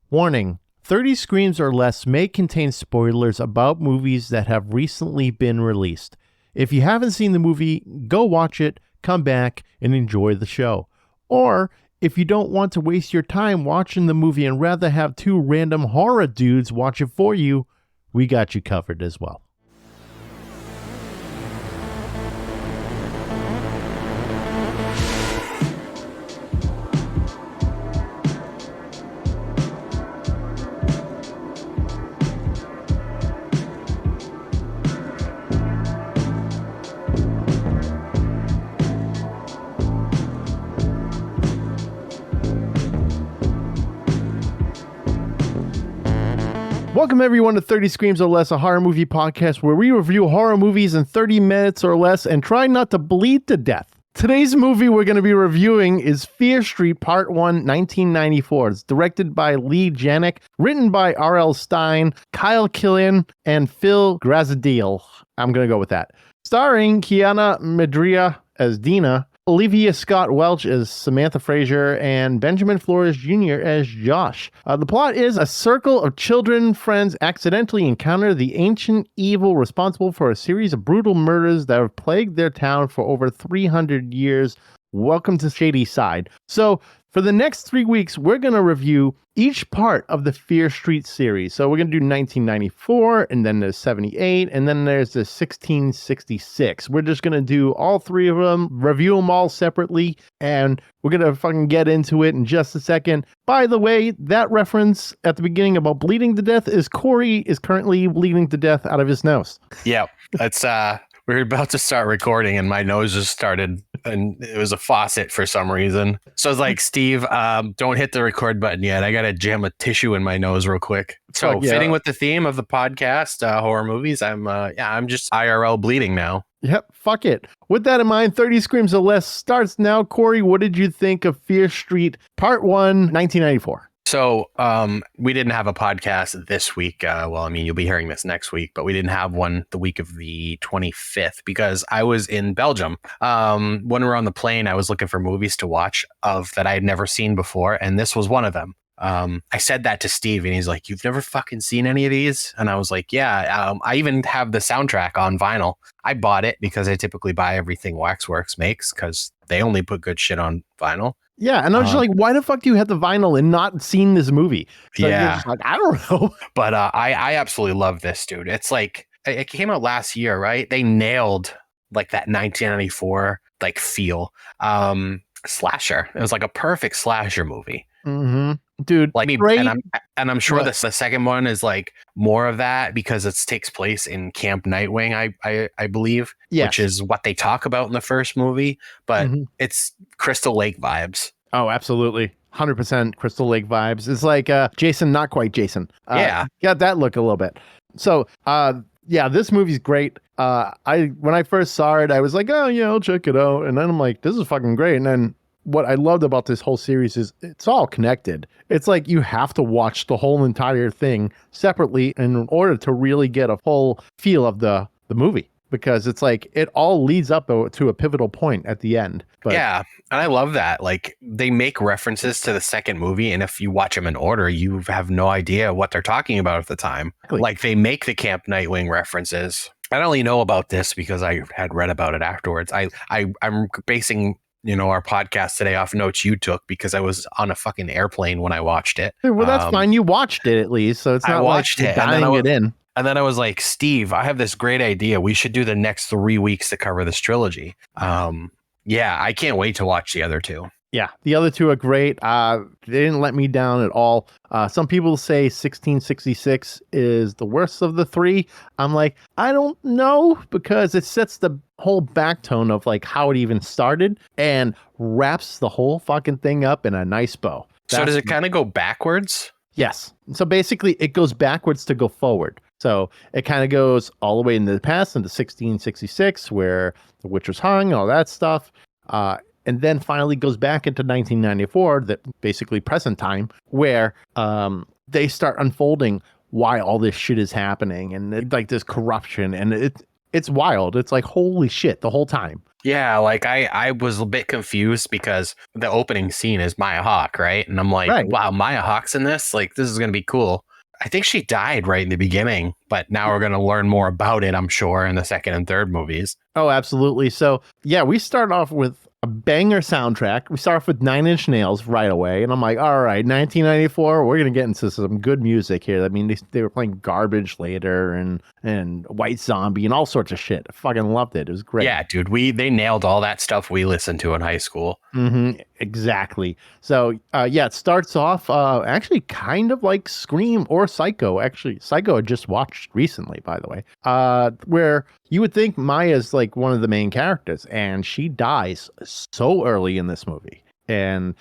Warning, 30 Screams or Less may contain spoilers about movies that have recently been released. If you haven't seen the movie, go watch it, come back, and enjoy the show. Or, if you don't want to waste your time watching the movie and rather have two random horror dudes watch it for you, we got you covered as well. Welcome everyone to 30 Screams or Less, a horror movie podcast where we review horror movies in 30 minutes or less and try not to bleed to death. Today's movie we're going to be reviewing is Fear Street Part 1, 1994. It's directed by Lee Janik, written by R.L. Stein, Kyle Killian, and Phil Grazadil. I'm going to go with that. Starring Kiana Medria as Dina, Olivia Scott Welch as Samantha Fraser, and Benjamin Flores Jr. as Josh. The plot is a circle of children friends accidentally encounter the ancient evil responsible for a series of brutal murders that have plagued their town for over 300 years. Welcome to Shadyside. So, for the next 3 weeks, we're going to review each part of the Fear Street series. So we're going to do 1994, and then there's 78, and then there's the 1666. We're just going to do all three of them, review them all separately, and we're going to fucking get into it in just a second. By the way, that reference at the beginning about bleeding to death is Corey is currently bleeding to death out of his nose. Yeah, it's we're about to start recording and my nose just started and it was a faucet for some reason. So I was like, Steve, don't hit the record button yet. I got to jam a tissue in my nose real quick. So fitting with the theme of the podcast, horror movies, I'm just IRL bleeding now. Yep, fuck it. With that in mind, 30 Screams or Less starts now. Corey, what did you think of Fear Street Part 1, 1994? So we didn't have a podcast this week. You'll be hearing this next week, but we didn't have one the week of the 25th because I was in Belgium. When we were on the plane, I was looking for movies to watch that I had never seen before, and this was one of them. I said that to Steve, and he's like, "You've never fucking seen any of these?" And I was like, "Yeah." I even have the soundtrack on vinyl. I bought it because I typically buy everything Waxworks makes because they only put good shit on vinyl. Yeah, and I was just like, why the fuck do you have the vinyl and not seen this movie? So yeah. You're just like, I don't know. But I absolutely love this, dude. It's like, it came out last year, right? They nailed like that 1994 like feel. Slasher. It was like a perfect slasher movie. Mm-hmm. Dude, like great. And I'm sure the second one is like more of that because it takes place in Camp Nightwing, I believe, yes. Which is what they talk about in the first movie, but it's Crystal Lake vibes. Oh, absolutely. 100% Crystal Lake vibes. It's like Jason, not quite Jason. Got that look a little bit. So, this movie's great. When I first saw it, I was like, oh, yeah, I'll check it out. And then I'm like, this is fucking great. And then what I loved about this whole series is it's all connected. It's like you have to watch the whole entire thing separately in order to really get a full feel of the movie. Because it's like it all leads up to a pivotal point at the end. But yeah, and I love that. Like they make references to the second movie, and if you watch them in order, you have no idea what they're talking about at the time. Exactly. Like they make the Camp Nightwing references. I only know about this because I had read about it afterwards. I'm basing our podcast today off notes you took because I was on a fucking airplane when I watched it. Well, that's fine. You watched it at least, so it's not like you're dying it in. And then I was like, Steve, I have this great idea. We should do the next 3 weeks to cover this trilogy. I can't wait to watch the other two. Yeah, the other two are great. They didn't let me down at all. Some people say 1666 is the worst of the three. I'm like, I don't know, because it sets the whole back tone of like how it even started and wraps the whole fucking thing up in a nice bow. So does it kind of go backwards? Yes. So basically it goes backwards to go forward. So it kind of goes all the way into the past into 1666 where the witch was hung, all that stuff. And then finally goes back into 1994, that basically present time, where they start unfolding why all this shit is happening and like this corruption. And it's wild. It's like, holy shit, the whole time. Yeah, like I was a bit confused because the opening scene is Maya Hawke, right? And I'm like, Right. wow, Maya Hawke's in this? Like, this is gonna be cool. I think she died right in the beginning, but now we're gonna learn more about it, I'm sure, in the second and third movies. Oh, absolutely. So, yeah, we start off with a banger soundtrack. We start off with Nine Inch Nails right away. And I'm like, all right, 1994, we're going to get into some good music here. I mean, they were playing Garbage later and White Zombie and all sorts of shit. I fucking loved it. It was great. Yeah, dude, they nailed all that stuff we listened to in high school. Exactly. So, yeah, it starts off actually kind of like Scream or Psycho. Actually, Psycho I just watched recently, by the way, where you would think Maya's like one of the main characters, and she dies so early in this movie. And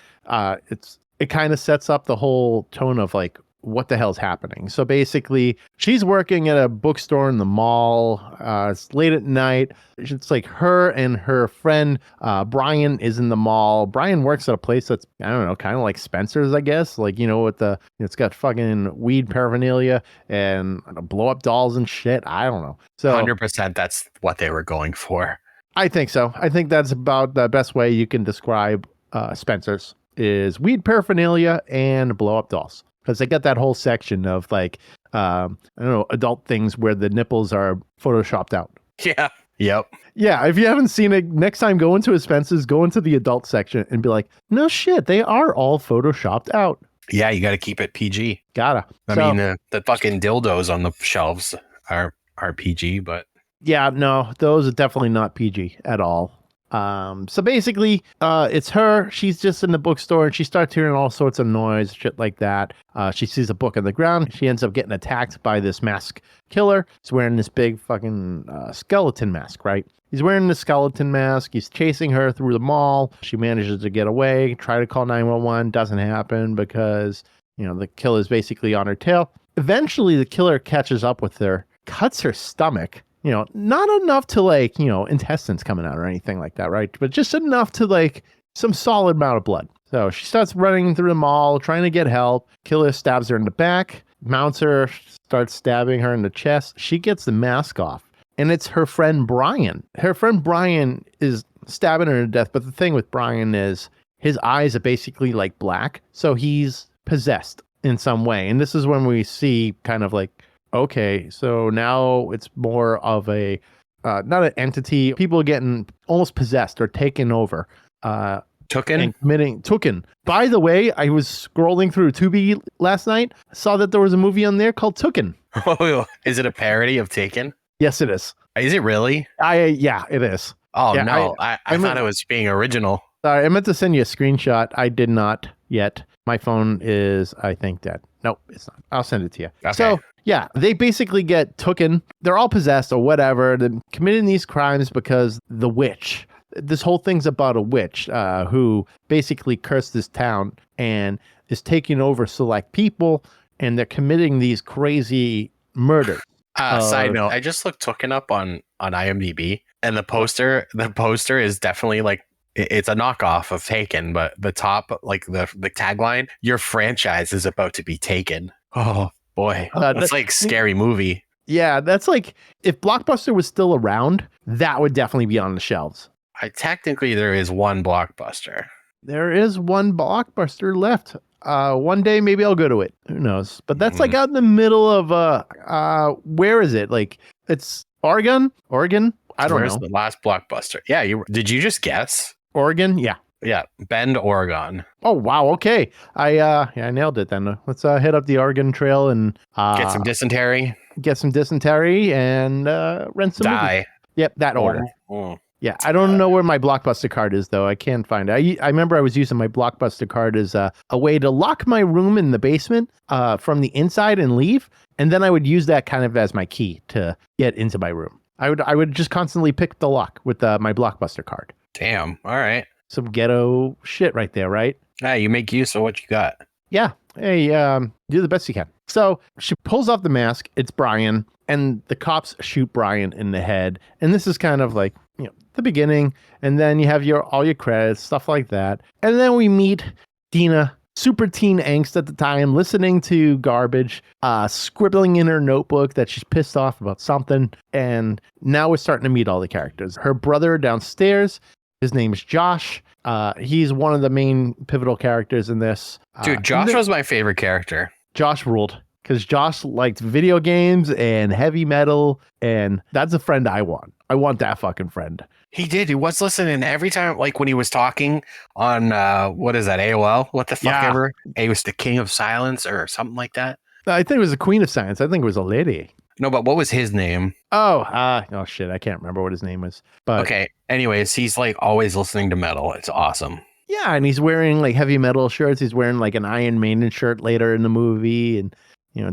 it kind of sets up the whole tone of like, what the hell's happening? So basically, she's working at a bookstore in the mall. It's late at night. It's like her and her friend Brian is in the mall. Brian works at a place that's, I don't know, kind of like Spencer's, I guess. Like, with it's got fucking weed paraphernalia and blow up dolls and shit. I don't know. So 100% that's what they were going for. I think so. I think that's about the best way you can describe Spencer's is weed paraphernalia and blow up dolls. Because they got that whole section of like, I don't know, adult things where the nipples are photoshopped out. Yeah. Yep. Yeah. If you haven't seen it, next time go into Spencer's, go into the adult section and be like, no shit, they are all photoshopped out. Yeah, you got to keep it PG. Gotta. I mean, the fucking dildos on the shelves are PG, but yeah, no, those are definitely not PG at all. So basically, it's her. She's just in the bookstore and she starts hearing all sorts of noise, shit like that. She sees a book on the ground. She ends up getting attacked by this mask killer. He's wearing this big fucking skeleton mask, right? He's wearing the skeleton mask. He's chasing her through the mall. She manages to get away, try to call 911. Doesn't happen because, the killer's basically on her tail. Eventually, the killer catches up with her, cuts her stomach. Not enough to like, intestines coming out or anything like that, right? But just enough to like some solid amount of blood. So she starts running through the mall, trying to get help. Killer stabs her in the back, mounts her, starts stabbing her in the chest. She gets the mask off, and it's her friend Brian. Her friend Brian is stabbing her to death. But the thing with Brian is his eyes are basically like black. So he's possessed in some way. And this is when we see kind of like, okay, so now it's more of a, not an entity, people getting almost possessed or taken over. Tooken. By the way, I was scrolling through Tubi last night, saw that there was a movie on there called Tooken. Oh, is it a parody of Taken? Yes, it is. Is it really? Yeah, it is. Oh, yeah, no, I thought it was being original. Sorry, I meant to send you a screenshot. I did not yet. My phone is, I think, dead. Nope, it's not. I'll send it to you. Okay. So, yeah, they basically get tooken. They're all possessed or whatever. They're committing these crimes because the witch. This whole thing's about a witch who basically cursed this town and is taking over select people, and they're committing these crazy murders. Side note, I just looked Tooken up on IMDb, and the poster is definitely like, it's a knockoff of Taken, but the top, like the tagline, your franchise is about to be taken. Oh boy, that's like scary movie. Yeah, that's like, if Blockbuster was still around, that would definitely be on the shelves. Technically, there is one Blockbuster. There is one Blockbuster left. One day maybe I'll go to it. Who knows? But that's like out in the middle of where is it? Like, it's Oregon. I don't know. Where's the last Blockbuster? Yeah, did you just guess? Oregon? Yeah, Bend, Oregon. Oh wow, okay. I nailed it then. Let's hit up the Oregon Trail and get some dysentery. And rent some Die. movies. Yep, that order. Oh. Yeah, I don't know where my Blockbuster card is though. I can't find it. I remember I was using my Blockbuster card as a way to lock my room in the basement from the inside and leave, and then I would use that kind of as my key to get into my room. I would just constantly pick the lock with my Blockbuster card. Damn. All right. Some ghetto shit right there, right? Hey, you make use of what you got. Yeah. Hey, do the best you can. So she pulls off the mask. It's Brian, and the cops shoot Brian in the head. And this is kind of like, the beginning. And then you have all your credits, stuff like that. And then we meet Dina super teen angst at the time, listening to garbage, scribbling in her notebook that she's pissed off about something. And now we're starting to meet all the characters. Her brother downstairs, his name is Josh. He's one of the main pivotal characters in this. Dude, Josh was my favorite character. Josh ruled. Because Josh liked video games and heavy metal, and that's a friend I want. I want that fucking friend. He did. He was listening every time, like when he was talking on, what is that, AOL? What the fuck ever? He was the king of silence or something like that. I think it was the queen of science. I think it was a lady. No, but what was his name? Oh shit. I can't remember what his name was. But okay. Anyways, he's like always listening to metal. It's awesome. Yeah, and he's wearing like heavy metal shirts. He's wearing like an Iron Maiden shirt later in the movie, and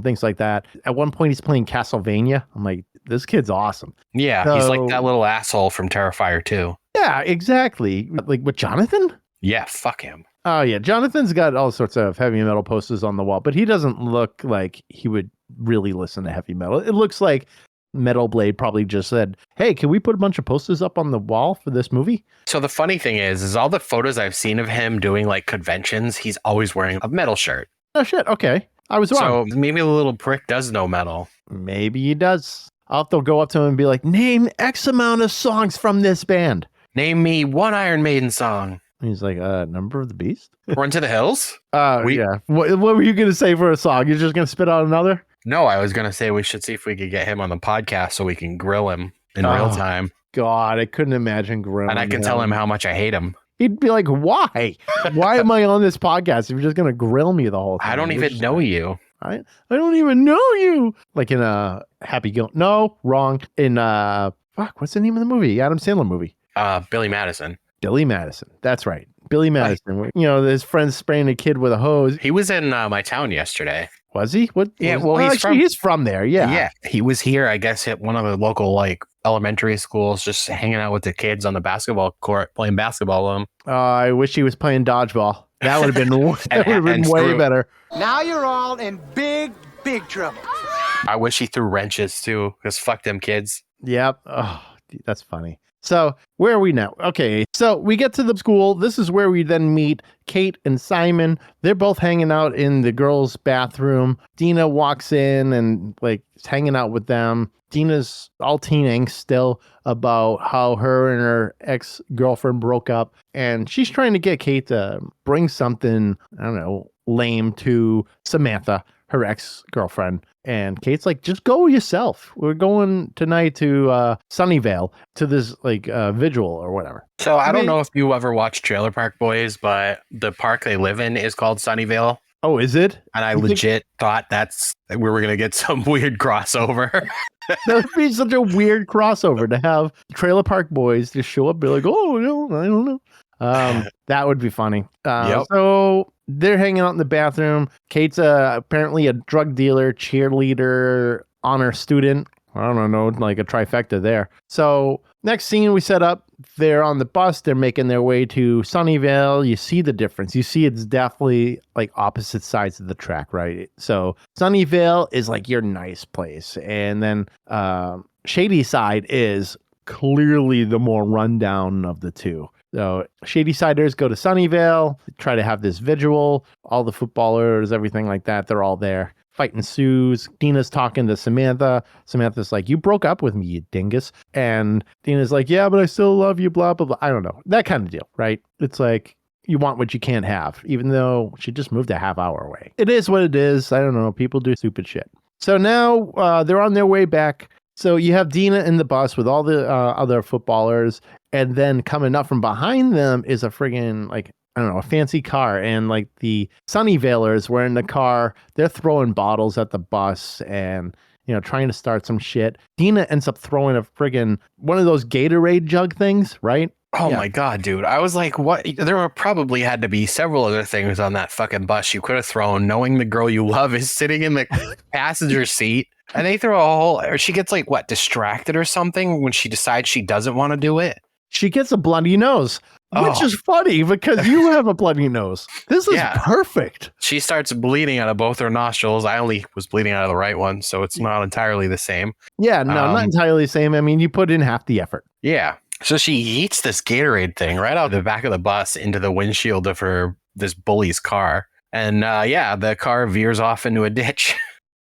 things like that. At one point, he's playing Castlevania. I'm like, this kid's awesome. Yeah, he's like that little asshole from Terrifier 2. Yeah, exactly. Like with Jonathan? Yeah, fuck him. Oh, yeah. Jonathan's got all sorts of heavy metal posters on the wall, but he doesn't look like he would really listen to heavy metal. It looks like Metal Blade probably just said, hey, can we put a bunch of posters up on the wall for this movie? So the funny thing is all the photos I've seen of him doing like conventions, he's always wearing a metal shirt. Oh, shit. Okay. I was wrong. So maybe the little prick does know metal. Maybe he does. I'll have to go up to him and be like, name X amount of songs from this band. Name me one Iron Maiden song. He's like, Number of the Beast? Run to the Hills? Yeah. What were you going to say for a song? You're just going to spit out another? No, I was going to say we should see if we could get him on the podcast so we can grill him in real time. God, I couldn't imagine grilling him. And I can tell him how much I hate him. He'd be like, why? Why am I on this podcast if you're just going to grill me the whole time? I don't even know you. I don't even know you. Like in a Happy Gilmore. No, wrong. In what's the name of the movie? Adam Sandler movie. Billy Madison. Billy Madison. That's right. Billy Madison. His friend's spraying a kid with a hose. He was in my town yesterday. Was he? What? Yeah, well, he's from there. Yeah. Yeah, he was here, I guess, at one of the local elementary schools, just hanging out with the kids on the basketball court, playing basketball with them. I wish he was playing dodgeball. That would have been way better. Now you're all in big trouble. I wish he threw wrenches too, because fuck them kids. Yep. Oh, that's funny. So where are we now? Okay, so we get to the school. This is where we then meet Kate and Simon. They're both hanging out in the girls' bathroom. Dina walks in and is hanging out with them. Dina's all teen angst still about how her and her ex-girlfriend broke up. And she's trying to get Kate to bring something, I don't know, lame to Samantha, her ex-girlfriend. And Kate's like, just go yourself. We're going tonight to Sunnyvale to this vigil or whatever. So I don't know if you ever watched Trailer Park Boys, but the park they live in is called Sunnyvale. Oh, is it? And I legit thought we were going to get some weird crossover. That would be such a weird crossover to have Trailer Park Boys just show up and be like, oh, no, I don't know. That would be funny. Yep. So they're hanging out in the bathroom. Kate's apparently a drug dealer, cheerleader, honor student. I don't know, like a trifecta there. So next scene we set up, they're on the bus. They're making their way to Sunnyvale. You see the difference. You see it's definitely like opposite sides of the track, right? So Sunnyvale is like your nice place. And then Shadyside is clearly the more rundown of the two. So Shadysiders go to Sunnyvale, try to have this vigil. All the footballers, everything like that, they're all there. Fight ensues. Dina's talking to Samantha. Samantha's like, you broke up with me, you dingus. And Dina's like, yeah, but I still love you, blah, blah, blah. I don't know. That kind of deal, right? It's like, you want what you can't have, even though she just moved a half hour away. It is what it is. I don't know. People do stupid shit. So now they're on their way back. So you have Dina in the bus with all the other footballers. And then coming up from behind them is a friggin' a fancy car. And the Sunnyvalers were in the car. They're throwing bottles at the bus and, trying to start some shit. Dina ends up throwing a friggin' one of those Gatorade jug things, right? Oh my God, dude. I was like, what? There probably had to be several other things on that fucking bus you could have thrown, knowing the girl you love is sitting in the passenger seat. And they throw or she gets distracted or something when she decides she doesn't want to do it. She gets a bloody nose, which is funny because you have a bloody nose. This is perfect. She starts bleeding out of both her nostrils. I only was bleeding out of the right one, so it's not entirely the same. Yeah, no, not entirely the same. I mean, you put in half the effort. Yeah. So she eats this Gatorade thing right out the back of the bus into the windshield of this bully's car. And yeah, the car veers off into a ditch.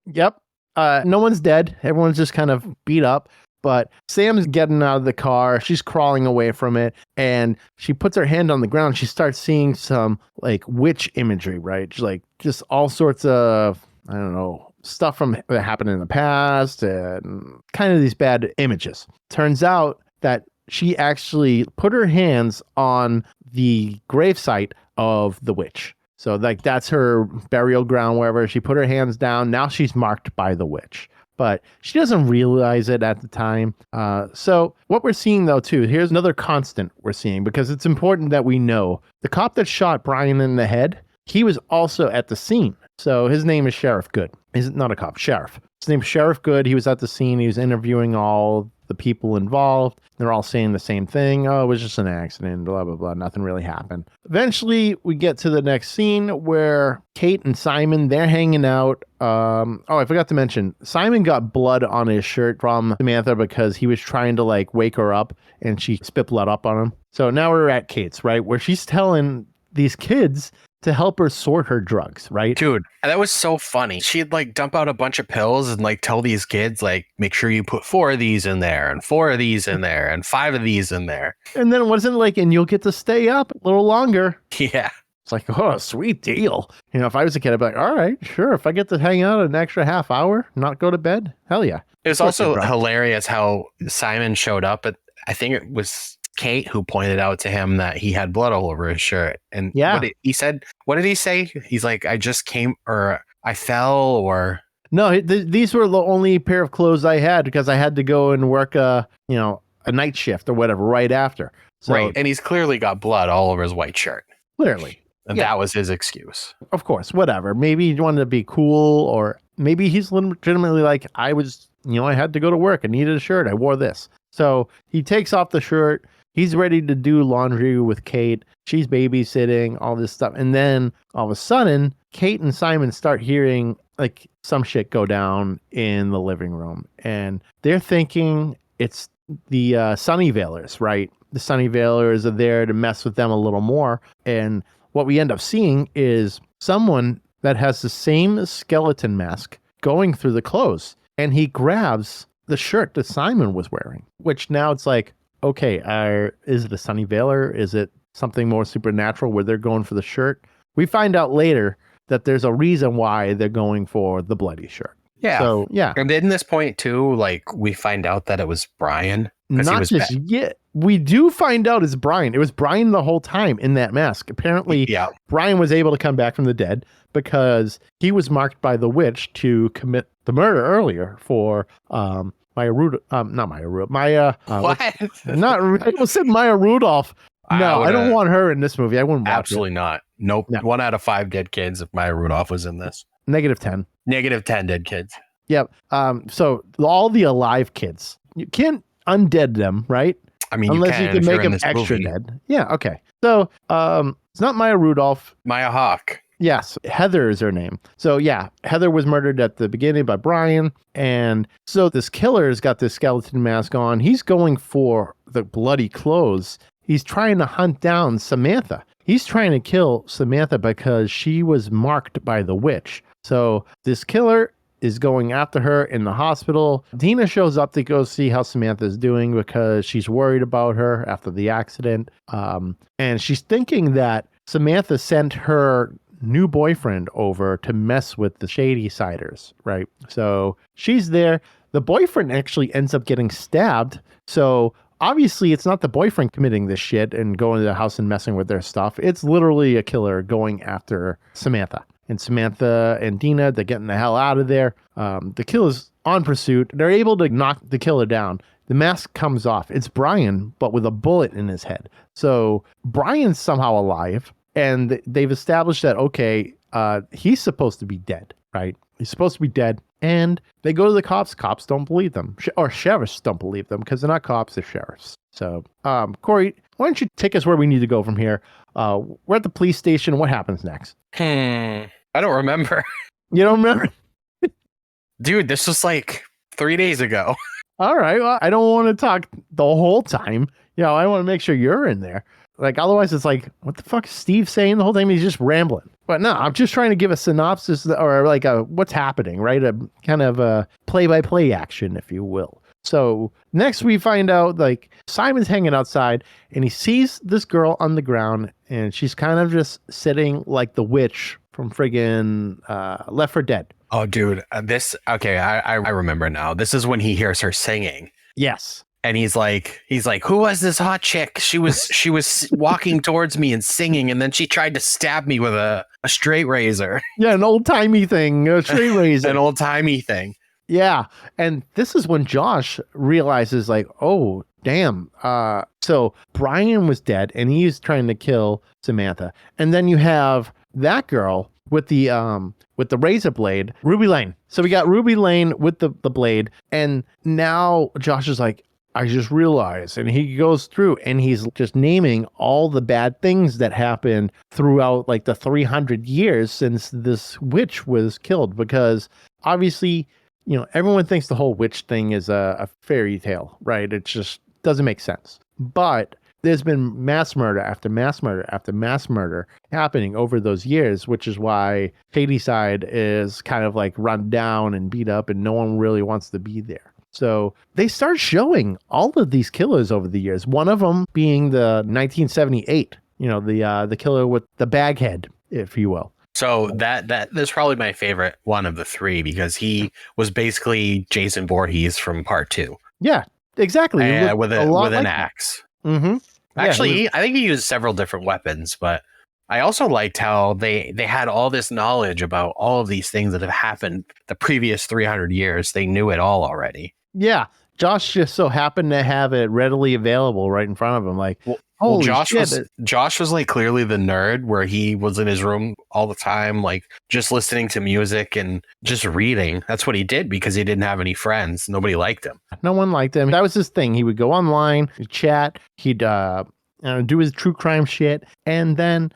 Yep. No one's dead. Everyone's just kind of beat up. But Sam's getting out of the car. She's crawling away from it. And she puts her hand on the ground. She starts seeing some like witch imagery, right? She's like just all sorts of, I don't know, stuff from that happened in the past and kind of these bad images. Turns out that she actually put her hands on the gravesite of the witch. So like that's her burial ground, wherever she put her hands down. Now she's marked by the witch, but she doesn't realize it at the time. So what we're seeing though too, here's another constant we're seeing, because it's important that we know the cop that shot Brian in the head, he was also at the scene. So his name is Sheriff Good. He's not a cop, sheriff. His name's Sheriff Good. He was at the scene. He was interviewing all the people involved. They're all saying the same thing. Oh, it was just an accident, blah, blah, blah. Nothing really happened. Eventually, we get to the next scene where Kate and Simon, they're hanging out. I forgot to mention, Simon got blood on his shirt from Samantha because he was trying to like wake her up and she spit blood up on him. So now we're at Kate's, right? Where she's telling these kids to help her sort her drugs, right? Dude, that was so funny. She'd like dump out a bunch of pills and like tell these kids, like, make sure you put 4 of these in there and 4 of these in there and 5 of these in there. And then it wasn't like, and you'll get to stay up a little longer. Yeah. It's like, oh, sweet deal. You know, if I was a kid, I'd be like, all right, sure. If I get to hang out an extra half hour, not go to bed, hell yeah. It was also hilarious how Simon showed up. I think it was Kate who pointed out to him that he had blood all over his shirt. And yeah, what did he say? He's like, I just came, or I fell, or... No, these were the only pair of clothes I had because I had to go and work a night shift or whatever right after. So, right. And he's clearly got blood all over his white shirt. Clearly. And that was his excuse. Of course, whatever. Maybe he wanted to be cool, or maybe he's legitimately like, I had to go to work. I needed a shirt. I wore this. So he takes off the shirt. He's ready to do laundry with Kate. She's babysitting, all this stuff. And then all of a sudden, Kate and Simon start hearing like some shit go down in the living room. And they're thinking it's the Sunnyvalers, right? The Sunnyvalers are there to mess with them a little more. And what we end up seeing is someone that has the same skeleton mask going through the clothes. And he grabs the shirt that Simon was wearing, which now it's like, okay, is it a Sunnyvaler? Is it something more supernatural where they're going for the shirt? We find out later that there's a reason why they're going for the bloody shirt. Yeah. So, yeah. And in this point, too, like, we find out that it was Brian. Not just yet. We do find out it's Brian. It was Brian the whole time in that mask. Apparently, Brian was able to come back from the dead because he was marked by the witch to commit the murder earlier for Maya Rudolph. Not Maya Rudolph. What? I almost said Maya Rudolph. No, I don't want her in this movie. I wouldn't watch absolutely it. Not. Nope. No. 1 out of 5 dead kids if Maya Rudolph was in this. -10. -10 dead kids. Yep. So all the alive kids, you can't undead them, right? I mean, unless you can make them extra dead. Yeah. Okay. So it's not Maya Rudolph. Maya Hawke. Yes, Heather is her name. So yeah, Heather was murdered at the beginning by Brian. And so this killer's got this skeleton mask on. He's going for the bloody clothes. He's trying to hunt down Samantha. He's trying to kill Samantha because she was marked by the witch. So this killer is going after her in the hospital. Dina shows up to go see how Samantha's doing because she's worried about her after the accident. And she's thinking that Samantha sent her new boyfriend over to mess with the Shadysiders, right? So she's there. The boyfriend actually ends up getting stabbed. So obviously it's not the boyfriend committing this shit and going to the house and messing with their stuff. It's literally a killer going after Samantha. And Samantha and Dina, they're getting the hell out of there. The killer's on pursuit. They're able to knock the killer down. The mask comes off. It's Brian, but with a bullet in his head. So Brian's somehow alive. And they've established that, okay, he's supposed to be dead, right? He's supposed to be dead. And they go to the cops. Cops don't believe them. Or sheriffs don't believe them because they're not cops, they're sheriffs. So, Corey, why don't you take us where we need to go from here? We're at the police station. What happens next? I don't remember. You don't remember? Dude, this was like 3 days ago. All right. Well, I don't want to talk the whole time. You know, I want to make sure you're in there. Like, otherwise it's like, what the fuck is Steve saying the whole time? He's just rambling. But no, I'm just trying to give a synopsis or like a what's happening, right? A kind of a play-by-play action, if you will. So next we find out like Simon's hanging outside and he sees this girl on the ground and she's kind of just sitting like the witch from friggin' Left 4 Dead. Oh, dude, I remember now. This is when he hears her singing. Yes. And he's like, who was this hot chick? She was walking towards me and singing, and then she tried to stab me with a straight razor. Yeah, an old-timey thing, a straight razor. An old-timey thing. Yeah. And this is when Josh realizes like, oh, damn. So Brian was dead and he's trying to kill Samantha. And then you have that girl with the razor blade, Ruby Lane. So we got Ruby Lane with the blade. And now Josh is like, I just realized. And he goes through and he's just naming all the bad things that happened throughout like the 300 years since this witch was killed. Because obviously, you know, everyone thinks the whole witch thing is a fairy tale, right? It just doesn't make sense. But there's been mass murder after mass murder after mass murder happening over those years, which is why Shadyside is kind of like run down and beat up and no one really wants to be there. So they start showing all of these killers over the years. One of them being the 1978, you know, the killer with the bag head, if you will. So that's probably my favorite one of the three because he was basically Jason Voorhees from part 2. Yeah, exactly. With an axe. Mm-hmm. Actually, I think he used several different weapons, but I also liked how they had all this knowledge about all of these things that have happened the previous 300 years. They knew it all already. Yeah, Josh just so happened to have it readily available right in front of him. Like, holy shit. Josh was like clearly the nerd where he was in his room all the time, like just listening to music and just reading. That's what he did because he didn't have any friends. Nobody liked him. No one liked him. That was his thing. He would go online, he'd chat, he'd do his true crime shit. And then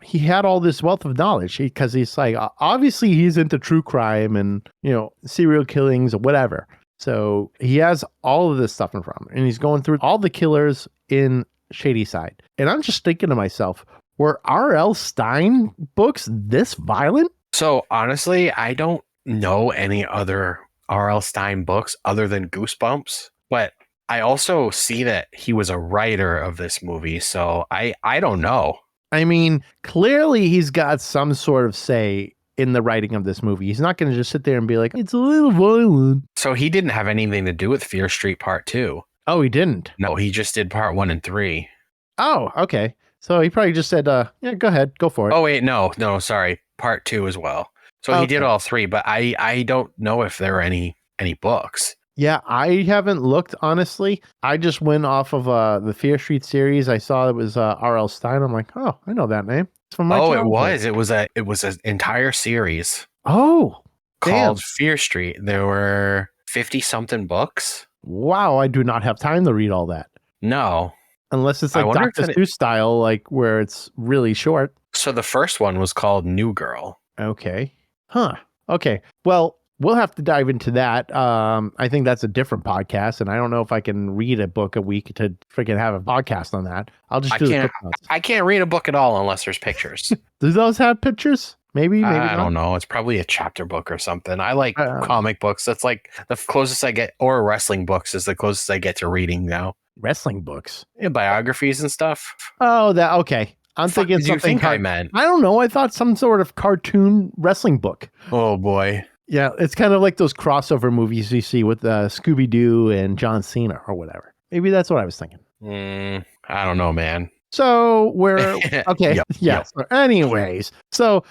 he had all this wealth of knowledge because he's like, obviously he's into true crime and, you know, serial killings or whatever. So he has all of this stuff in front of him and he's going through all the killers in Shadyside. And I'm just thinking to myself, were R.L. Stein books this violent? So honestly, I don't know any other R.L. Stein books other than Goosebumps, but I also see that he was a writer of this movie. So I don't know. I mean, clearly he's got some sort of say in the writing of this movie. He's not going to just sit there and be like, it's a little violent. So he didn't have anything to do with Fear Street Part 2. Oh, he didn't? No, he just did Part 1 and 3. Oh, okay. So he probably just said, yeah, go ahead, go for it. Oh, wait, no, sorry. Part 2 as well. So he did all 3, but I don't know if there are any books. Yeah, I haven't looked, honestly. I just went off of the Fear Street series. I saw it was R.L. Stein. I'm like, oh, I know that name. It's from my childhood. It was an entire series. Oh, called damn. Fear Street. There were 50-something books. Wow, I do not have time to read all that. No. Unless it's like Dr. Seuss style, like where it's really short. So the first one was called New Girl. Okay. Huh. Okay. Well, we'll have to dive into that. I think that's a different podcast, and I don't know if I can read a book a week to freaking have a podcast on that. I'll just do the quick notes. I can't read a book at all unless there's pictures. Do those have pictures? Maybe I don't know. It's probably a chapter book or something. I like comic books. That's like the closest I get, or wrestling books is the closest I get to reading now. Wrestling books? Yeah, biographies and stuff. Oh, that okay. I'm thinking something. I meant? I don't know. I thought some sort of cartoon wrestling book. Oh boy. Yeah, it's kind of like those crossover movies you see with Scooby-Doo and John Cena or whatever. Maybe that's what I was thinking. I don't know, man. So we're okay. Yep, yeah. yep. So anyways, so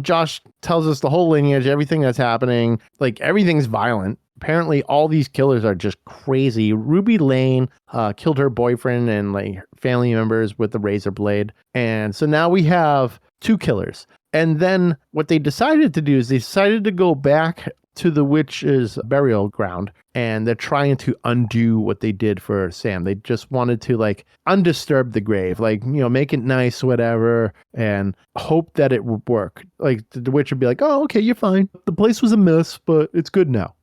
Josh tells us the whole lineage, everything that's happening, like everything's violent. Apparently, all these killers are just crazy. Ruby Lane killed her boyfriend and like family members with the razor blade, and so now we have 2 killers. And then what they decided to do is they decided to go back to the witch's burial ground, and they're trying to undo what they did for Sam. They just wanted to like undisturb the grave, like, you know, make it nice, whatever, and hope that it would work. Like the witch would be like, oh, okay, you're fine. The place was a mess, but it's good now.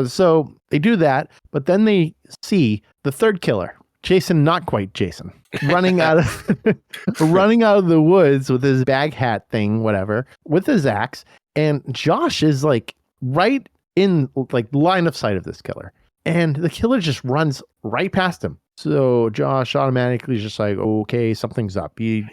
So they do that, but then they see the third killer, Jason, not quite Jason, running out of running out of the woods with his bag hat thing, whatever, with his axe. And Josh is like right in like line of sight of this killer. And the killer just runs right past him. So Josh automatically is just like, okay, something's up. He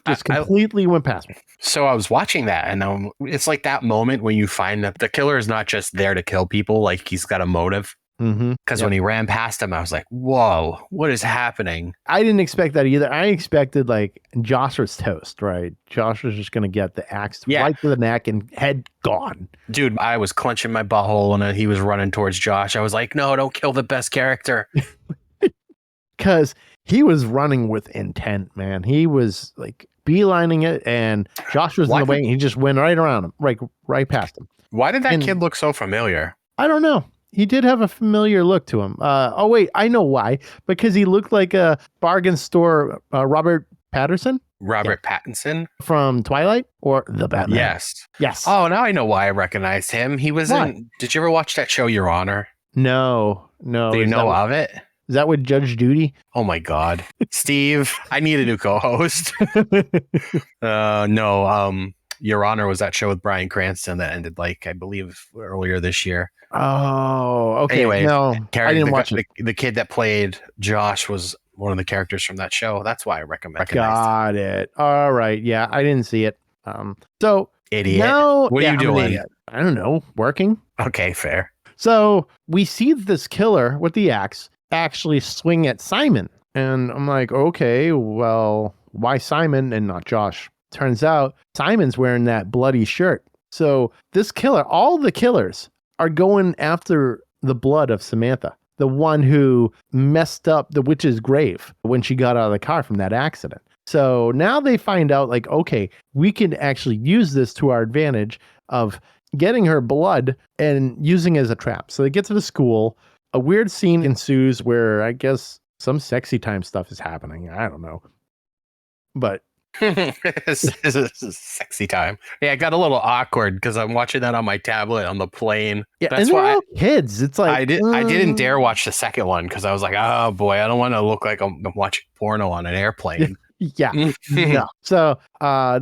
just completely went past me. So I was watching that, and it's like that moment when you find that the killer is not just there to kill people, like he's got a motive. Because when he ran past him, I was like, whoa, what is happening? I didn't expect that either. I expected like Josh was toast, right? Josh was just going to get the axe right to the neck and head gone. Dude, I was clenching my butthole and he was running towards Josh. I was like, no, don't kill the best character. Because he was running with intent, man. He was like beelining it, and Josh was in the way, and he just went right around him, right past him. Why did that kid look so familiar? I don't know. He did have a familiar look to him. Oh, wait, I know why. Because he looked like a bargain store Robert Pattinson. Robert Pattinson? From Twilight or The Batman? Yes. Oh, now I know why I recognized him. He was in... Did you ever watch that show, Your Honor? No. Do you know of it? Is that with Judge Judy? Oh my God. Steve, I need a new co-host. No, Your Honor was that show with Bryan Cranston that ended like, I believe, earlier this year. Oh, okay. Anyway, no, I didn't watch it. The kid that played Josh was one of the characters from that show. That's why I recognized Got it. All right. Yeah, I didn't see it. So idiot. Now, what are you doing? I don't know. Working. Okay, fair. So we see this killer with the axe actually swing at Simon. And I'm like, okay, well, why Simon and not Josh? Turns out Simon's wearing that bloody shirt. So this killer, all the killers are going after the blood of Samantha, the one who messed up the witch's grave when she got out of the car from that accident. So now they find out like, okay, we can actually use this to our advantage of getting her blood and using it as a trap. So they get to the school. A weird scene ensues where I guess some sexy time stuff is happening. I don't know. But this is sexy time. Yeah, it got a little awkward because I'm watching that on my tablet on the plane. Yeah, that's and why all kids. It's like I didn't dare watch the second one because I was like, oh boy, I don't want to look like I'm watching porno on an airplane. Yeah. No. So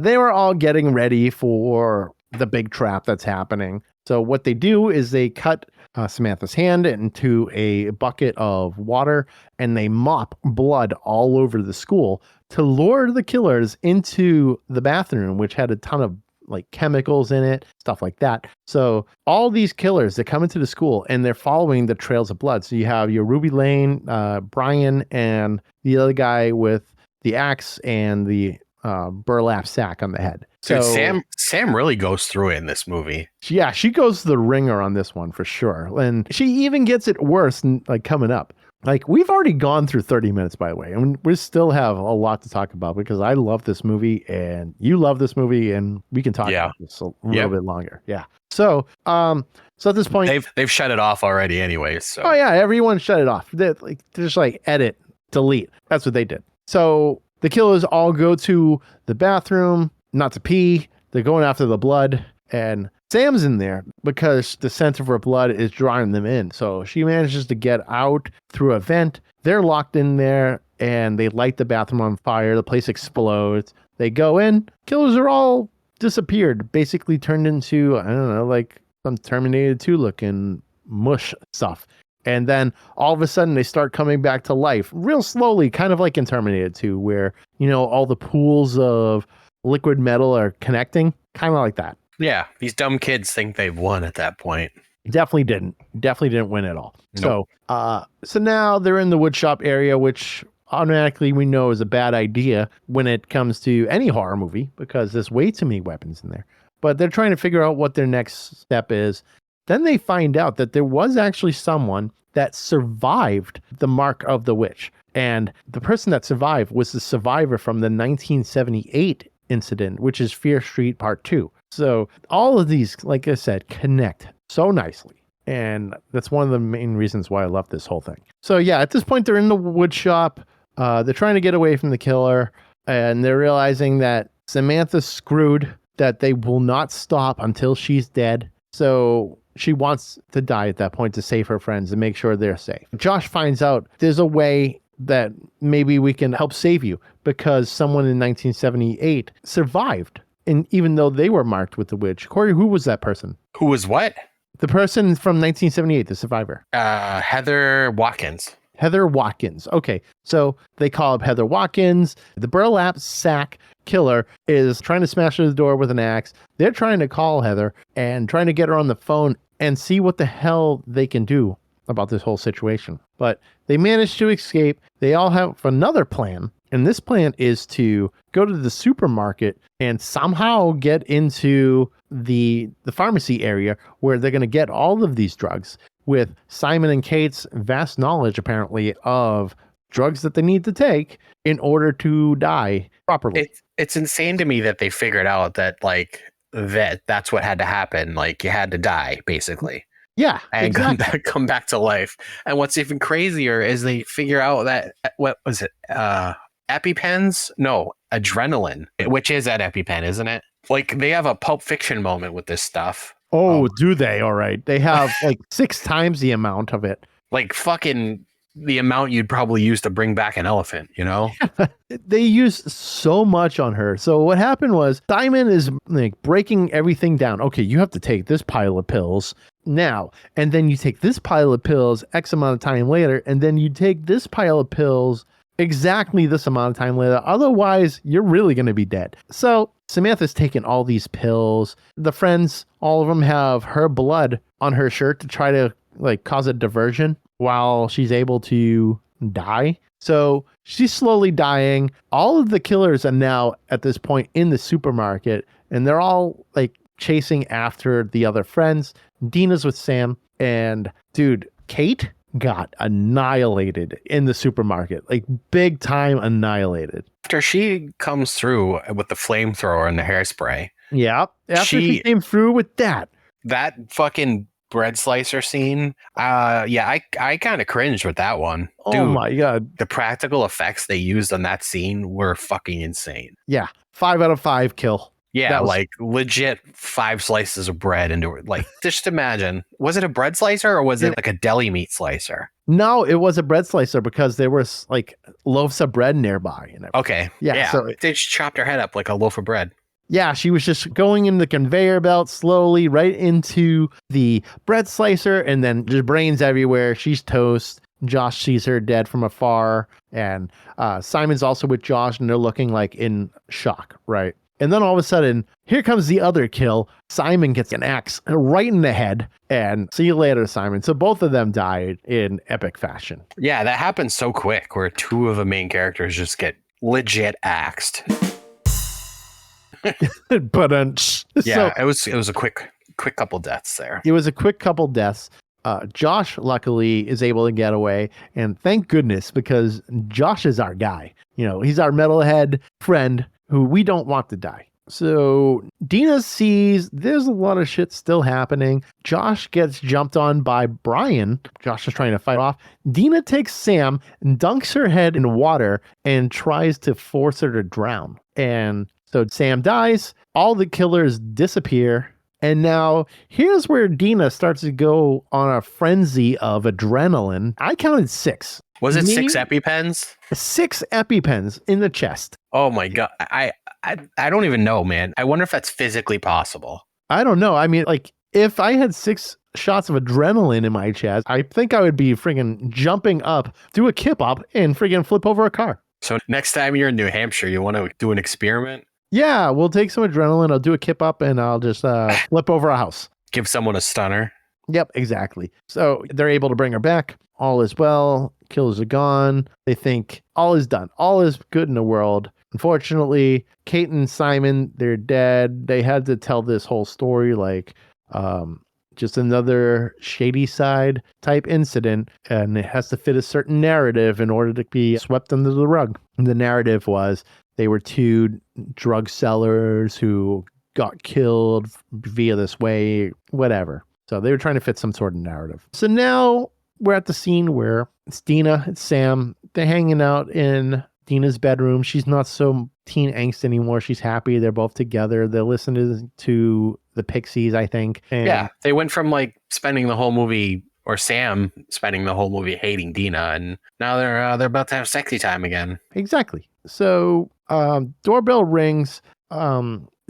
they were all getting ready for the big trap that's happening. So what they do is they cut Samantha's hand into a bucket of water and they mop blood all over the school to lure the killers into the bathroom, which had a ton of like chemicals in it, stuff like that. So all these killers that come into the school and they're following the trails of blood. So you have your Ruby Lane, Brian, and the other guy with the axe and the burlap sack on the head. So dude, Sam really goes through it in this movie. Yeah, she goes to the ringer on this one for sure. And she even gets it worse like coming up. Like we've already gone through 30 minutes, by the way, and we still have a lot to talk about because I love this movie and you love this movie and we can talk about this a little bit longer. Yeah. So at this point they've shut it off already anyways. So. Oh yeah, everyone shut it off. They're just like edit, delete. That's what they did. So the killers all go to the bathroom, not to pee. They're going after the blood, and Sam's in there because the scent of her blood is drawing them in. So she manages to get out through a vent. They're locked in there, and they light the bathroom on fire. The place explodes. They go in. Killers are all disappeared, basically turned into, I don't know, like some Terminator 2 looking mush stuff. And then all of a sudden they start coming back to life real slowly, kind of like in Terminator 2, where, you know, all the pools of liquid metal are connecting, kind of like that. Yeah, these dumb kids think they've won at that point. Definitely didn't win at all. Nope. So now they're in the woodshop area, which automatically we know is a bad idea when it comes to any horror movie because there's way too many weapons in there. But they're trying to figure out what their next step is. Then they find out that there was actually someone that survived the mark of the witch. And the person that survived was the survivor from the 1978 incident, which is Fear Street Part 2. So all of these, like I said, connect so nicely. And that's one of the main reasons why I love this whole thing. So yeah, at this point, they're in the wood shop. They're trying to get away from the killer. And they're realizing that Samantha's screwed, that they will not stop until she's dead. So she wants to die at that point to save her friends and make sure they're safe. Josh finds out there's a way that maybe we can help save you because someone in 1978 survived. And even though they were marked with the witch, Corey, who was that person? Who was what? The person from 1978, the survivor. Heather Watkins. Heather Watkins. Okay, so they call up Heather Watkins. The burlap sack killer is trying to smash through the door with an axe. They're trying to call Heather and trying to get her on the phone and see what the hell they can do about this whole situation. But they manage to escape. They all have another plan. And this plan is to go to the supermarket and somehow get into the pharmacy area where they're going to get all of these drugs with Simon and Kate's vast knowledge, apparently, of drugs that they need to take in order to die properly. It's insane to me that they figured out that like that's what had to happen. Like you had to die, basically. Yeah, and exactly. come back to life. And what's even crazier is they figure out that what was it? EpiPens? No, adrenaline, which is at EpiPen, isn't it? Like they have a Pulp Fiction moment with this stuff. Oh, do they? All right. They have like 6 times the amount of it. Like fucking the amount you'd probably use to bring back an elephant, you know? They used so much on her. So what happened was Simon is like breaking everything down. Okay, you have to take this pile of pills now, and then you take this pile of pills X amount of time later, and then you take this pile of pills exactly this amount of time later. Otherwise, you're really going to be dead. So Samantha's taking all these pills. The friends, all of them have her blood on her shirt to try to like cause a diversion while she's able to die. So she's slowly dying. All of the killers are now at this point in the supermarket, and they're all like chasing after the other friends. Dina's with Sam, and dude, Kate got annihilated in the supermarket, like big time annihilated. After she comes through with the flamethrower and the hairspray. Yeah. After she came through with that fucking bread slicer scene. I kind of cringed with that one. Dude, oh my God. The practical effects they used on that scene were fucking insane. Yeah. 5 out of 5 kill. Yeah, like legit 5 slices of bread into it. Like, just imagine, was it a bread slicer or was it like a deli meat slicer? No, it was a bread slicer because there was like loaves of bread nearby. And okay. Yeah. So they just chopped her head up like a loaf of bread. Yeah, she was just going in the conveyor belt slowly right into the bread slicer, and then just brains everywhere. She's toast. Josh sees her dead from afar, and Simon's also with Josh, and they're looking like in shock, right? And then all of a sudden, here comes the other kill. Simon gets an axe right in the head, and see you later, Simon. So both of them died in epic fashion. Yeah, that happens so quick, where 2 of the main characters just get legit axed. But yeah, it was a quick couple deaths there. It was a quick couple deaths. Josh luckily is able to get away, and thank goodness, because Josh is our guy. You know, he's our metalhead friend who we don't want to die. So Dina sees there's a lot of shit still happening. Josh gets jumped on by Brian. Josh is trying to fight off. Dina takes Sam and dunks her head in water and tries to force her to drown. And so Sam dies. All the killers disappear. And now here's where Dina starts to go on a frenzy of adrenaline. I counted 6. Was it 6 EpiPens? 6 EpiPens in the chest. Oh my God. I don't even know, man. I wonder if that's physically possible. I don't know. I mean, like, if I had 6 shots of adrenaline in my chest, I think I would be friggin' jumping up, do a kip up, and friggin' flip over a car. So next time you're in New Hampshire, you want to do an experiment? Yeah, we'll take some adrenaline. I'll do a kip up, and I'll just flip over a house. Give someone a stunner. Yep, exactly. So they're able to bring her back. All is well. Killers are gone. They think all is done. All is good in the world. Unfortunately, Kate and Simon, they're dead. They had to tell this whole story like just another Shadyside type incident, and it has to fit a certain narrative in order to be swept under the rug. And the narrative was they were 2 drug sellers who got killed via this way, whatever. So they were trying to fit some sort of narrative. So now we're at the scene where it's Dina, it's Sam. They're hanging out in Dina's bedroom. She's not so teen angst anymore. She's happy. They're both together. They're listening to the Pixies, I think. And yeah, they went from like spending the whole movie or Sam spending the whole movie hating Dina, and now they're about to have sexy time again. Exactly. So doorbell rings.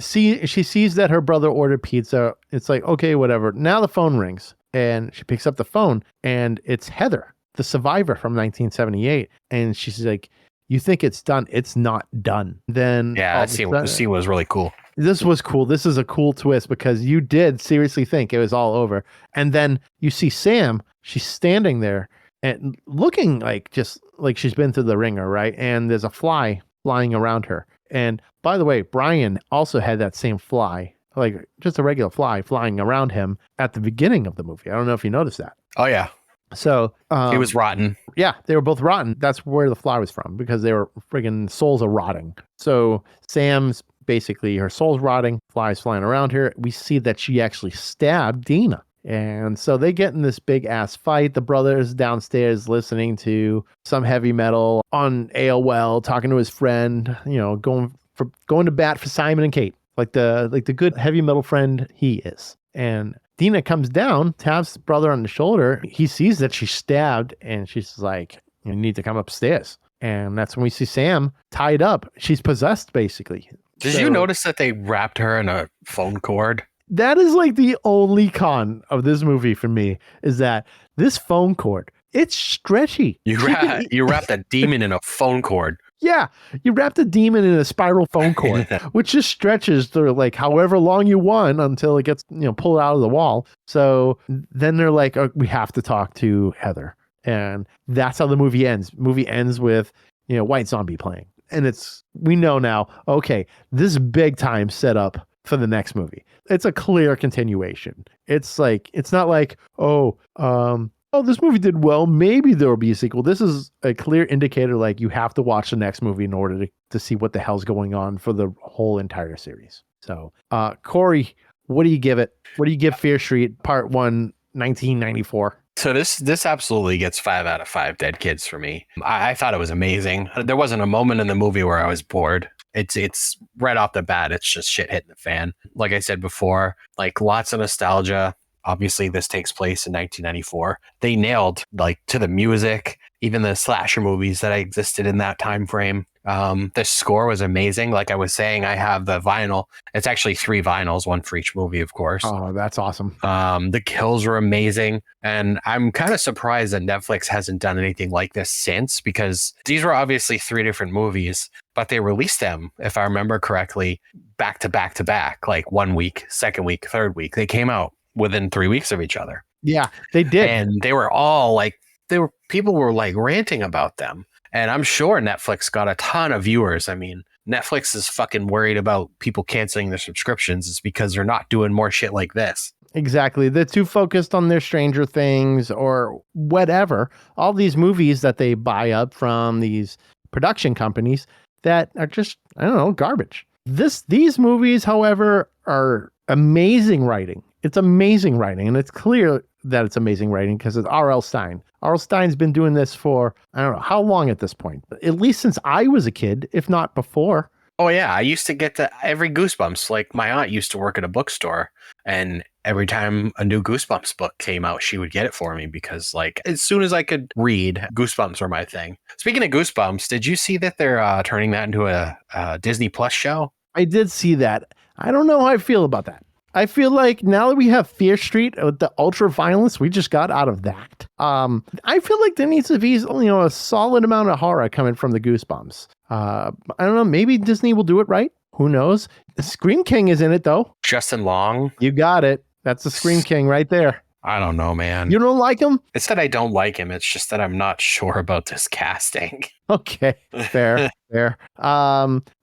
She sees that her brother ordered pizza. It's like, okay, whatever. Now the phone rings and she picks up the phone and it's Heather, the survivor from 1978. And she's like, you think it's done? It's not done. Then Yeah, the scene was really cool. This was cool. This is a cool twist because you did seriously think it was all over. And then you see Sam, she's standing there and looking like just like she's been through the ringer, right? And there's a fly flying around her. And by the way, Brian also had that same fly, like just a regular fly flying around him at the beginning of the movie. I don't know if you noticed that. Oh, yeah. So He was rotten. yeah, they were both rotten. That's where the fly was from because they were friggin' souls are rotting. So Sam's basically her soul's rotting, flies flying around her. We see that she actually stabbed Dina. And so they get in this big ass fight. The brother's downstairs listening to some heavy metal on AOL, talking to his friend, you know, going to bat for Simon and Kate, like the good heavy metal friend he is. And Dina comes down, taps brother on the shoulder. He sees that she's stabbed, and she's like, "You need to come upstairs." And that's when we see Sam tied up. She's possessed, basically. Did you notice that they wrapped her in a phone cord? That is like the only con of this movie for me is that this phone cord, it's stretchy. You wrapped a demon in a phone cord. Yeah, you wrap the demon in a spiral phone cord, which just stretches to like however long you want until it gets, you know, pulled out of the wall. So then they're like, oh, we have to talk to Heather. And that's how the movie ends. Movie ends with, you know, White Zombie playing. And we know now, okay, this is big time setup for the next movie. It's a clear continuation. It's like, it's not like, oh, this movie did well, maybe there will be a sequel. This is a clear indicator, like you have to watch the next movie in order to see what the hell's going on for the whole entire series. So, Corey, what do you give it? What do you give Fear Street Part 1, 1994? So this absolutely gets 5 out of 5 dead kids for me. I thought it was amazing. There wasn't a moment in the movie where I was bored. It's right off the bat, it's just shit hitting the fan. Like I said before, like lots of nostalgia. Obviously, this takes place in 1994. They nailed like to the music, even the slasher movies that existed in that time frame. The score was amazing. Like I was saying, I have the vinyl. It's actually 3 vinyls, one for each movie, of course. Oh, that's awesome. The kills were amazing. And I'm kind of surprised that Netflix hasn't done anything like this since, because these were obviously 3 different movies, but they released them, if I remember correctly, back to back to back, like 1 week, second week, third week. They came out within 3 weeks of each other. Yeah, they did. And they were all like, people were like ranting about them. And I'm sure Netflix got a ton of viewers. I mean, Netflix is fucking worried about people canceling their subscriptions. It's because they're not doing more shit like this. Exactly. They're too focused on their Stranger Things or whatever. All these movies that they buy up from these production companies that are just, I don't know, garbage. These movies, however, are amazing writing. It's amazing writing, and it's clear that it's amazing writing because it's R.L. Stein. R.L. Stein's been doing this for, I don't know, how long at this point? At least since I was a kid, if not before. Oh, yeah. I used to get every Goosebumps. Like, my aunt used to work at a bookstore, and every time a new Goosebumps book came out, she would get it for me because, like, as soon as I could read, Goosebumps were my thing. Speaking of Goosebumps, did you see that they're turning that into a Disney Plus show? I did see that. I don't know how I feel about that. I feel like now that we have Fear Street, the ultra violence we just got out of that, I feel like there needs to be, you know, a solid amount of horror coming from the Goosebumps. I don't know. Maybe Disney will do it right. Who knows? The Scream King is in it, though. Justin Long. You got it. That's the Scream King right there. I don't know, man. You don't like him? It's that I don't like him. It's just that I'm not sure about this casting. Okay. Fair. Fair.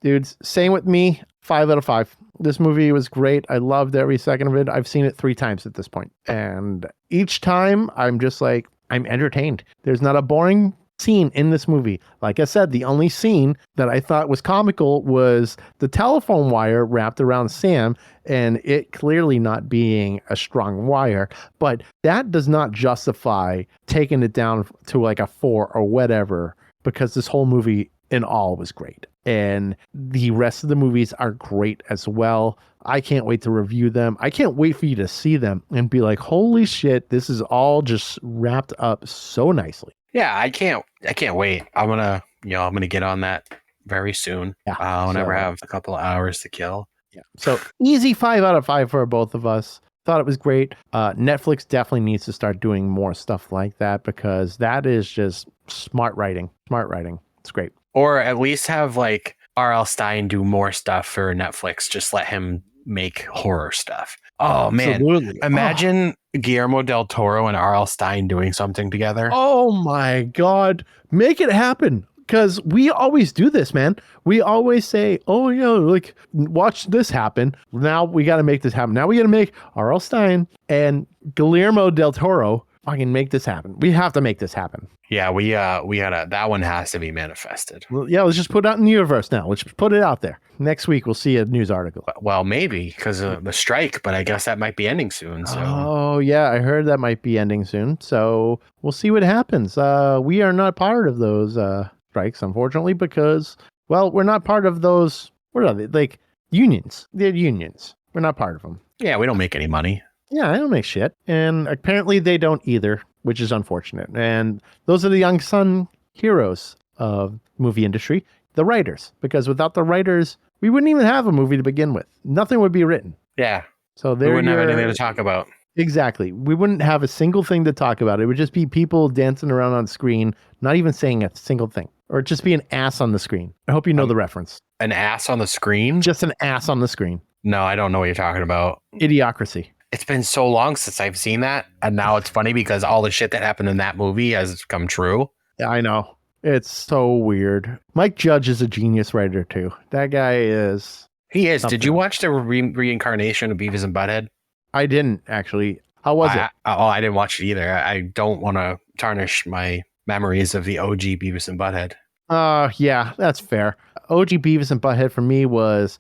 Dudes, same with me. 5 out of 5. This movie was great. I loved every second of it. I've seen it 3 times at this point. And each time I'm just like, I'm entertained. There's not a boring scene in this movie. Like I said, the only scene that I thought was comical was the telephone wire wrapped around Sam and it clearly not being a strong wire. But that does not justify taking it down to like a 4 or whatever, because this whole movie in all was great. And the rest of the movies are great as well. I can't wait to review them. I can't wait for you to see them and be like, holy shit, this is all just wrapped up so nicely. Yeah, I can't wait. I'm gonna get on that very soon. Yeah. Whenever I have a couple of hours to kill. Yeah. So easy 5 out of 5 for both of us. Thought it was great. Netflix definitely needs to start doing more stuff like that because that is just smart writing. Smart writing. It's great. Or at least have like R.L. Stein do more stuff for Netflix. Just let him make horror stuff. Oh man. Absolutely. Imagine Guillermo del Toro and R.L. Stein doing something together. Oh my God. Make it happen. Because we always do this, man. We always say, oh, yeah, like, watch this happen. Now we got to make this happen. Now we got to make R.L. Stein and Guillermo del Toro fucking make this happen. We have to make this happen. Yeah, we gotta, that one has to be manifested. Well, yeah, let's just put it out in the universe now. Let's just put it out there. Next week, we'll see a news article. Well, maybe because of the strike, but I guess that might be ending soon. So. Oh, yeah, I heard that might be ending soon. So we'll see what happens. We are not part of those strikes, unfortunately, because, well, we're not part of those, what are they, like, unions. They're unions. We're not part of them. Yeah, we don't make any money. Yeah, I don't make shit. And apparently they don't either, which is unfortunate. And those are the unsung heroes of movie industry, the writers, because without the writers, we wouldn't even have a movie to begin with. Nothing would be written. Yeah. So we wouldn't have anything to talk about. Exactly. We wouldn't have a single thing to talk about. It would just be people dancing around on screen, not even saying a single thing. Or just be an ass on the screen. I hope you know the reference. An ass on the screen? Just an ass on the screen. No, I don't know what you're talking about. Idiocracy. It's been so long since I've seen that. And now it's funny because all the shit that happened in that movie has come true. Yeah, I know. It's so weird. Mike Judge is a genius writer, too. That guy is... He is. something. Did you watch the reincarnation of Beavis and Butthead? I didn't, actually. How was it? I didn't watch it either. I don't want to tarnish my memories of the OG Beavis and Butthead. Yeah, that's fair. OG Beavis and Butthead for me was,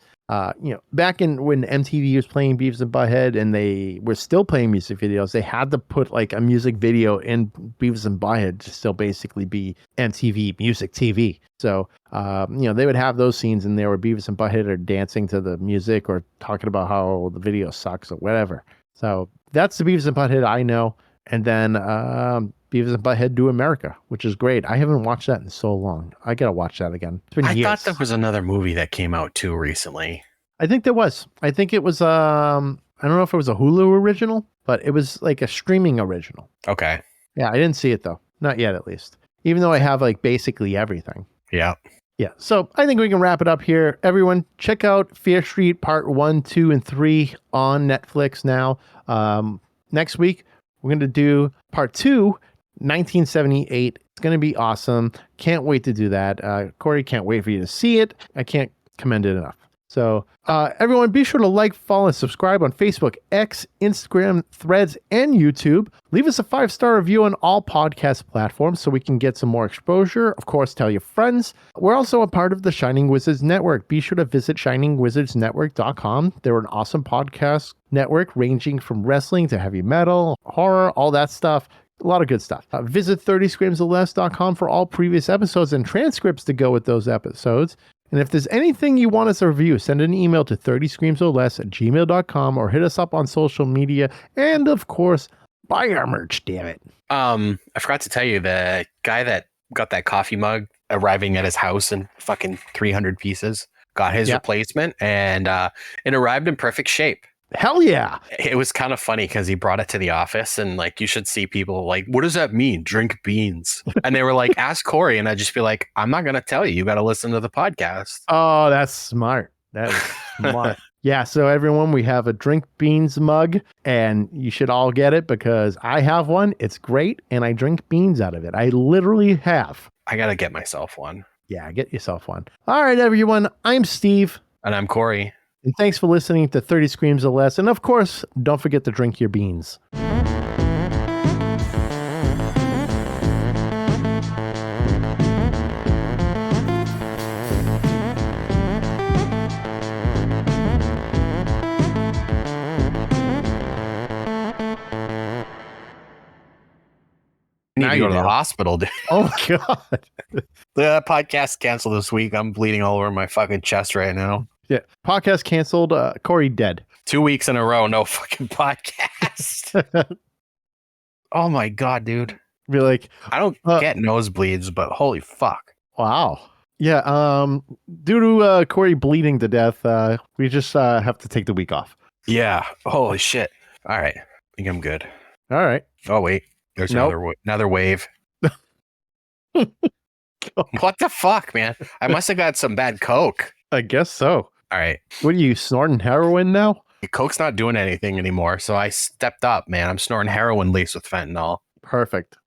back in when MTV was playing Beavis and Butthead and they were still playing music videos, they had to put like a music video in Beavis and Butthead to still basically be MTV music TV. So, they would have those scenes in there where Beavis and Butthead are dancing to the music or talking about how the video sucks or whatever. So that's the Beavis and Butthead I know. And then Beavis and Butthead Do America, which is great. I haven't watched that in so long. I got to watch that again. It's been years. I thought there was another movie that came out too recently. I think there was. I think it was, I don't know if it was a Hulu original, but it was like a streaming original. Okay. Yeah, I didn't see it though. Not yet, at least. Even though I have like basically everything. Yeah. Yeah. So I think we can wrap it up here. Everyone, check out Fear Street Part 1, 2, and 3 on Netflix now. Next week, we're going to do Part 2, 1978. It's going to be awesome. Can't wait to do that. Corey, can't wait for you to see it. I can't commend it enough. So everyone, be sure to like, follow, and subscribe on Facebook, X, Instagram, Threads, and YouTube. Leave us a 5-star review on all podcast platforms so we can get some more exposure. Of course, tell your friends. We're also a part of the Shining Wizards Network. Be sure to visit shiningwizardsnetwork.com. They're an awesome podcast network ranging from wrestling to heavy metal, horror, all that stuff. A lot of good stuff. Visit 30screamsorless.com for all previous episodes and transcripts to go with those episodes. And if there's anything you want us to review, send an email to 30screamsorless@gmail.com or hit us up on social media. And of course, buy our merch, damn it. I forgot to tell you, the guy that got that coffee mug arriving at his house in fucking 300 pieces got his replacement, and it arrived in perfect shape. Hell yeah. It was kind of funny because he brought it to the office and like, you should see people like, what does that mean? Drink beans. And they were like, ask Corey. And I'd just be like, I'm not going to tell you. You got to listen to the podcast. Oh, that's smart. That is smart. Yeah. So everyone, we have a Drink Beans mug and you should all get it because I have one. It's great. And I drink beans out of it. I literally have. I got to get myself one. Yeah. Get yourself one. All right, everyone. I'm Steve. And I'm Corey. And thanks for listening to 30 Screams or Less. And of course, don't forget to drink your beans. need Now to go you to the do. hospital, dude. Oh my God. The podcast canceled this week. I'm bleeding all over my fucking chest right now. Yeah. Podcast canceled. Corey dead. 2 weeks in a row, no fucking podcast. Oh my God, dude. Be like, I don't get nosebleeds, but holy fuck. wow. Yeah. Due to Corey bleeding to death, we just have to take the week off. Yeah. Holy shit. All right. I think I'm good. All right. Oh, wait. There's Nope. another wave. What the fuck, man? I must have got some bad coke. I guess so. All right. What are you snorting heroin now? Coke's not doing anything anymore, so I stepped up, man. I'm snorting heroin laced with fentanyl. Perfect.